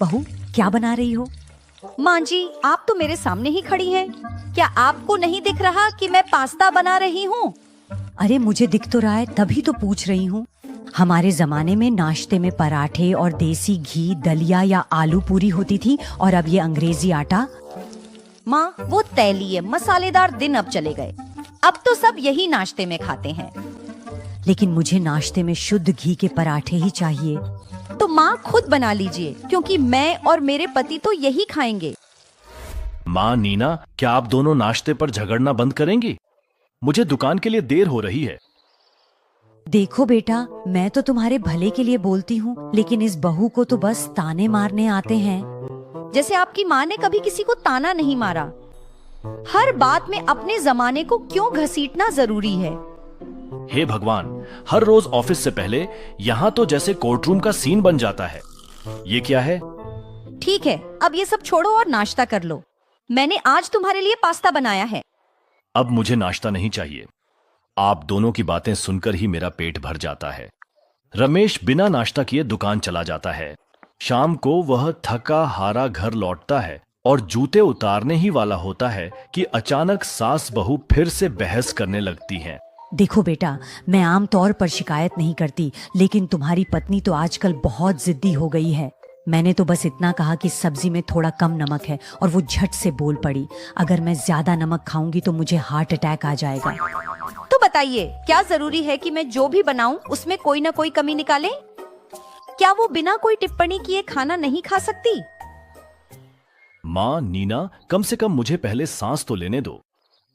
बहू, क्या बना रही हो? माँ जी, आप तो मेरे सामने ही खड़ी हैं। क्या आपको नहीं दिख रहा कि मैं पास्ता बना रही हूँ? अरे मुझे दिख तो रहा है, तभी तो पूछ रही हूँ। हमारे जमाने में नाश्ते में पराठे और देसी घी, दलिया या आलू पूरी होती थी, और अब ये अंग्रेजी आटा। माँ, वो तैलीय मसालेदार दिन अब चले गए। अब तो सब यही नाश्ते में खाते हैं। लेकिन मुझे नाश्ते में शुद्ध घी के पराठे ही चाहिए। तो माँ खुद बना लीजिए, क्योंकि मैं और मेरे पति तो यही खाएंगे। माँ नीना, क्या आप दोनों नाश्ते पर झगड़ना बंद करेंगी? मुझे दुकान के लिए देर हो रही है। देखो बेटा, मैं तो तुम्हारे भले के लिए बोलती हूँ, लेकिन इस बहू को तो बस ताने मारने आते हैं। जैसे आपकी माँ ने कभी किसी को ताना नहीं मारा। हर बात में अपने जमाने को क्यों घसीटना जरूरी है? हे भगवान, हर रोज ऑफिस से पहले यहाँ तो जैसे कोर्ट रूम का सीन बन जाता है। ये क्या है? ठीक है, अब ये सब छोड़ो और नाश्ता कर लो। मैंने आज तुम्हारे लिए पास्ता बनाया है। अब मुझे नाश्ता नहीं चाहिए। आप दोनों की बातें सुनकर ही मेरा पेट भर जाता है। रमेश बिना नाश्ता किए दुकान चला जाता है। शाम को वह थका हारा घर लौटता है और जूते उतारने ही वाला होता है कि अचानक सास बहू फिर से बहस करने लगती हैं। देखो बेटा, मैं आम तौर पर शिकायत नहीं करती, लेकिन तुम्हारी पत्नी तो आजकल बहुत जिद्दी हो गई है। मैंने तो बस इतना कहा कि सब्जी में थोड़ा कम नमक है, और वो झट से बोल पड़ी, अगर मैं ज्यादा नमक खाऊंगी तो मुझे हार्ट अटैक आ जाएगा। तो बताइए, क्या जरूरी है कि मैं जो भी बनाऊं उसमें कोई ना कोई कमी निकाले? क्या वो बिना कोई टिप्पणी किए खाना नहीं खा सकती? माँ नीना, कम से कम मुझे पहले सांस तो लेने दो।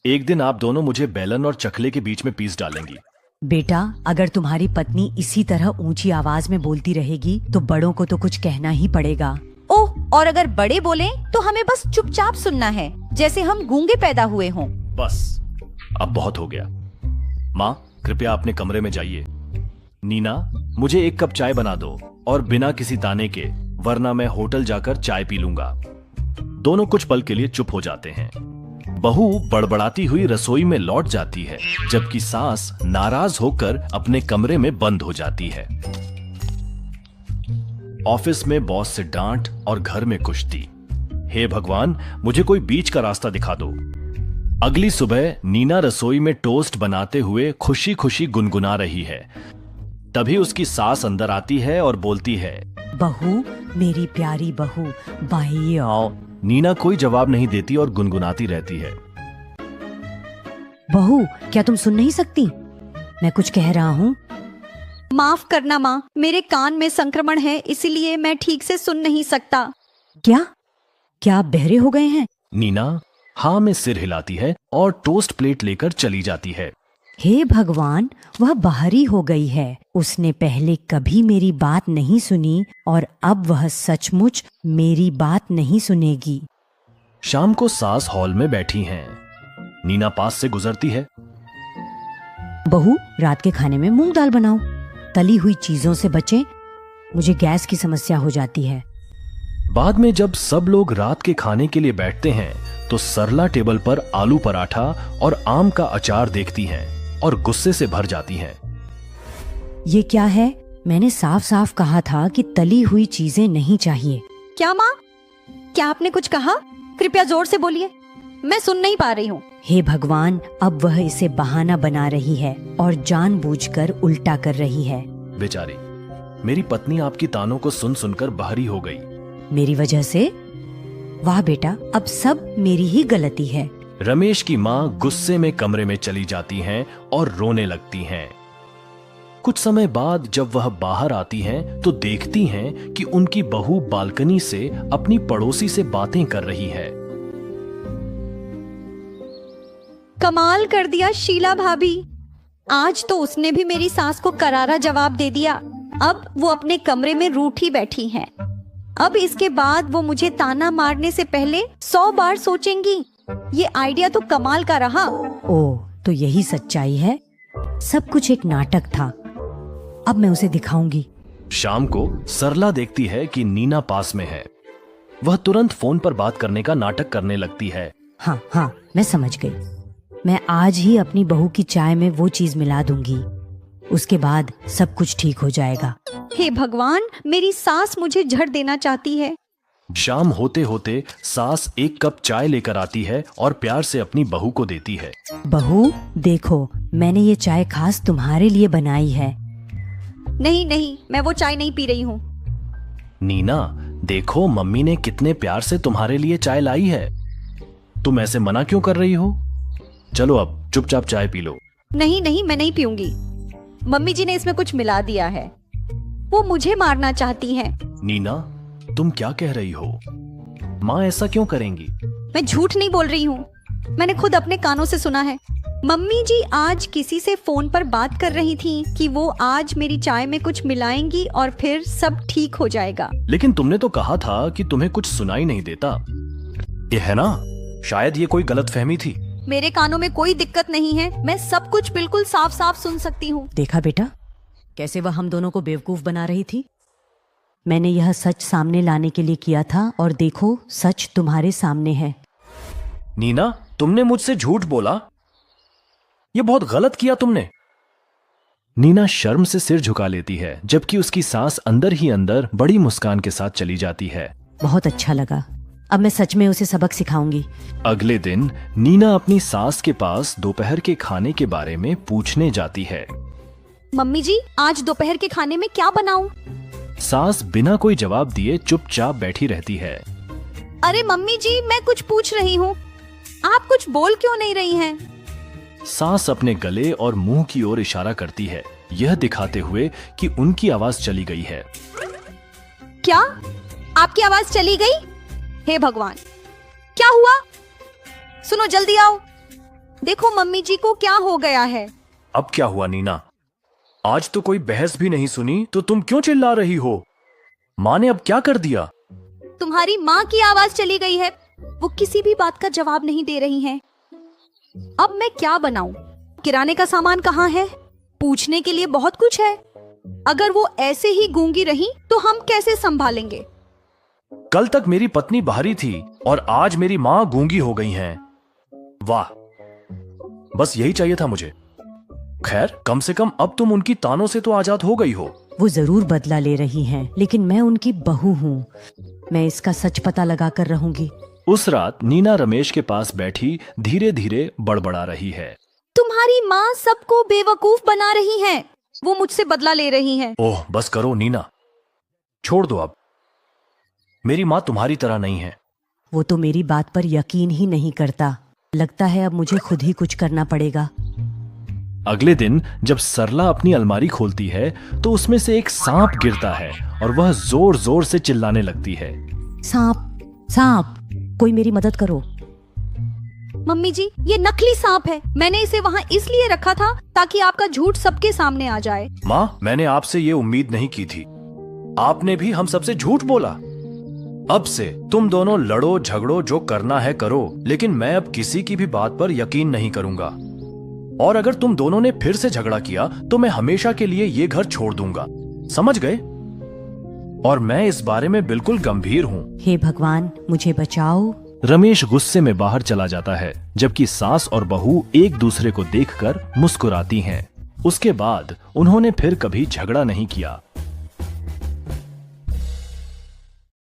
एक दिन आप दोनों मुझे बेलन और चकले के बीच में पीस डालेंगी। बेटा, अगर तुम्हारी पत्नी इसी तरह ऊंची आवाज में बोलती रहेगी तो बड़ों को तो कुछ कहना ही पड़ेगा। ओह, और अगर बड़े बोले तो हमें बस चुपचाप सुनना है, जैसे हम गूंगे पैदा हुए हों। बस, अब बहुत हो गया। माँ, कृपया अपने कमरे में जाइए। नीना, मुझे एक कप चाय बना दो, और बिना किसी ताने के, वरना मैं होटल जाकर चाय पी लूंगा। दोनों कुछ पल के लिए चुप हो जाते हैं। बहू बड़बड़ाती हुई रसोई में लौट जाती है, जबकि सास नाराज होकर अपने कमरे में बंद हो जाती है। ऑफिस में बॉस से डांट और घर में कुश्ती। हे भगवान, मुझे कोई बीच का रास्ता दिखा दो। अगली सुबह नीना रसोई में टोस्ट बनाते हुए खुशी खुशी गुनगुना रही है। तभी उसकी सास अंदर आती है और बोलती है, बहू, मेरी प्यारी बहू, बाई आओ। नीना कोई जवाब नहीं देती और गुनगुनाती रहती है। बहू, क्या तुम सुन नहीं सकती? मैं कुछ कह रहा हूँ। माफ करना माँ, मेरे कान में संक्रमण है, इसीलिए मैं ठीक से सुन नहीं सकता। क्या क्या आप बहरे हो गए हैं? नीना हाँ में सिर हिलाती है और टोस्ट प्लेट लेकर चली जाती है। हे भगवान, वह बाहरी हो गई है। उसने पहले कभी मेरी बात नहीं सुनी, और अब वह सचमुच मेरी बात नहीं सुनेगी। शाम को सास हॉल में बैठी हैं। नीना पास से गुजरती है। बहू, रात के खाने में मूंग दाल बनाओ। तली हुई चीजों से बचें, मुझे गैस की समस्या हो जाती है। बाद में जब सब लोग रात के खाने के लिए बैठते हैं तो सरला टेबल पर आलू पराठा और आम का अचार देखती हैं और गुस्से से भर जाती हैं। ये क्या है? मैंने साफ साफ कहा था कि तली हुई चीजें नहीं चाहिए। क्या माँ? क्या आपने कुछ कहा? कृपया जोर से बोलिए, मैं सुन नहीं पा रही हूँ। हे भगवान, अब वह इसे बहाना बना रही है और जानबूझकर उल्टा कर रही है। बेचारी, मेरी पत्नी आपकी तानों को सुन सुनकर बहरी हो गई। मेरी वजह से? वाह बेटा, अब सब मेरी ही गलती है। रमेश की माँ गुस्से में कमरे में चली जाती हैं और रोने लगती हैं। कुछ समय बाद जब वह बाहर आती हैं तो देखती हैं कि उनकी बहू बालकनी से अपनी पड़ोसी से बातें कर रही है। कमाल कर दिया शीला भाभी, आज तो उसने भी मेरी सास को करारा जवाब दे दिया। अब वो अपने कमरे में रूठी बैठी हैं। अब इसके बाद वो मुझे ताना मारने से पहले 100 बार सोचेंगी। ये आइडिया तो कमाल का रहा। ओह, तो यही सच्चाई है? सब कुछ एक नाटक था। अब मैं उसे दिखाऊंगी। शाम को सरला देखती है कि नीना पास में है। वह तुरंत फोन पर बात करने का नाटक करने लगती है। हाँ, मैं समझ गई। मैं आज ही अपनी बहू की चाय में वो चीज मिला दूंगी। उसके बाद सब कुछ ठीक हो जाएगा। हे भगवान, मेरी सास मुझे झड़ देना चाहती है। शाम होते होते सास एक कप चाय लेकर आती है और प्यार से अपनी बहू को देती है। बहू देखो, मैंने ये चाय खास तुम्हारे लिए बनाई है। नहीं नहीं, मैं वो चाय नहीं पी रही हूँ। नीना देखो, मम्मी ने कितने प्यार से तुम्हारे लिए चाय लाई है। तुम ऐसे मना क्यों कर रही हो? चलो अब चुपचाप चाय पी लो। नहीं नहीं, मैं नहीं पीऊंगी। मम्मी जी ने इसमें कुछ मिला दिया है। वो मुझे मारना चाहती हैं। नीना तुम क्या कह रही हो? माँ ऐसा क्यों करेंगी? मैं झूठ नहीं बोल रही हूँ, मैंने खुद अपने कानों से सुना है। मम्मी जी आज किसी से फोन पर बात कर रही थी कि वो आज मेरी चाय में कुछ मिलाएंगी और फिर सब ठीक हो जाएगा। लेकिन तुमने तो कहा था कि तुम्हें कुछ सुनाई नहीं देता। ये है ना, शायद ये कोई गलतफहमी थी। मेरे कानों में कोई दिक्कत नहीं है, मैं सब कुछ बिल्कुल साफ साफ सुन सकती हूँ। देखा बेटा, कैसे वह हम दोनों को बेवकूफ बना रही थी। मैंने यह सच सामने लाने के लिए किया था और देखो सच तुम्हारे सामने है। नीना तुमने मुझसे झूठ बोला, ये बहुत गलत किया तुमने। नीना शर्म से सिर झुका लेती है, जबकि उसकी सास अंदर ही अंदर बड़ी मुस्कान के साथ चली जाती है। बहुत अच्छा लगा, अब मैं सच में उसे सबक सिखाऊंगी। अगले दिन नीना अपनी सास के पास दोपहर के खाने के बारे में पूछने जाती है। मम्मी जी आज दोपहर के खाने में क्या बनाऊं? सास बिना कोई जवाब दिए चुपचाप बैठी रहती है। अरे मम्मी जी, मैं कुछ पूछ रही हूँ, आप कुछ बोल क्यों नहीं रही हैं? सास अपने गले और मुंह की ओर इशारा करती है, यह दिखाते हुए कि उनकी आवाज चली गई है। क्या आपकी आवाज चली गई? हे भगवान, क्या हुआ? सुनो जल्दी आओ, देखो मम्मी जी को क्या हो गया है। अब क्या हुआ नीना? आज तो कोई बहस भी नहीं सुनी तो तुम क्यों चिल्ला रही हो? माँ ने अब क्या कर दिया? तुम्हारी माँ की आवाज चली गई है, वो किसी भी बात का जवाब नहीं दे रही हैं। अब मैं क्या बनाऊं? किराने का सामान कहाँ है? पूछने के लिए बहुत कुछ है। अगर वो ऐसे ही गूंगी रही तो हम कैसे संभालेंगे? कल तक मेरी पत्नी बाहरी थी और आज मेरी माँ गूंगी हो गई हैं। वाह, बस यही चाहिए था मुझे। खैर, कम से कम अब तुम उनकी तानों से तो आजाद हो गई हो। वो जरूर बदला ले रही हैं, लेकिन मैं उनकी बहू हूँ। मैं इसका सच पता लगा कर रहूंगी। उस रात नीना रमेश के पास बैठी धीरे धीरे बड़बड़ा रही है। तुम्हारी माँ सबको बेवकूफ बना रही है, वो मुझसे बदला ले रही है। ओह बस करो नीना, छोड़ दो अब। मेरी माँ तुम्हारी तरह नहीं है। वो तो मेरी बात पर यकीन ही नहीं करता। लगता है अब मुझे खुद ही कुछ करना पड़ेगा। अगले दिन जब सरला अपनी अलमारी खोलती है तो उसमें से एक सांप गिरता है और वह जोर जोर से चिल्लाने लगती है। सांप सांप, कोई मेरी मदद करो। मम्मी जी, ये नकली सांप है, मैंने इसे वहाँ इसलिए रखा था ताकि आपका झूठ सबके सामने आ जाए। माँ, मैंने आपसे ये उम्मीद नहीं की थी। आपने भी हम सबसे झूठ बोला। अब से तुम दोनों लड़ो झगड़ो, जो करना है करो, लेकिन मैं अब किसी की भी बात पर यकीन नहीं करूंगा। और अगर तुम दोनों ने फिर से झगड़ा किया तो मैं हमेशा के लिए ये घर छोड़ दूंगा, समझ गए? और मैं इस बारे में बिल्कुल गंभीर हूँ। हे भगवान, मुझे बचाओ। रमेश गुस्से में बाहर चला जाता है, जबकि सास और बहू एक दूसरे को देखकर मुस्कुराती हैं। उसके बाद उन्होंने फिर कभी झगड़ा नहीं किया।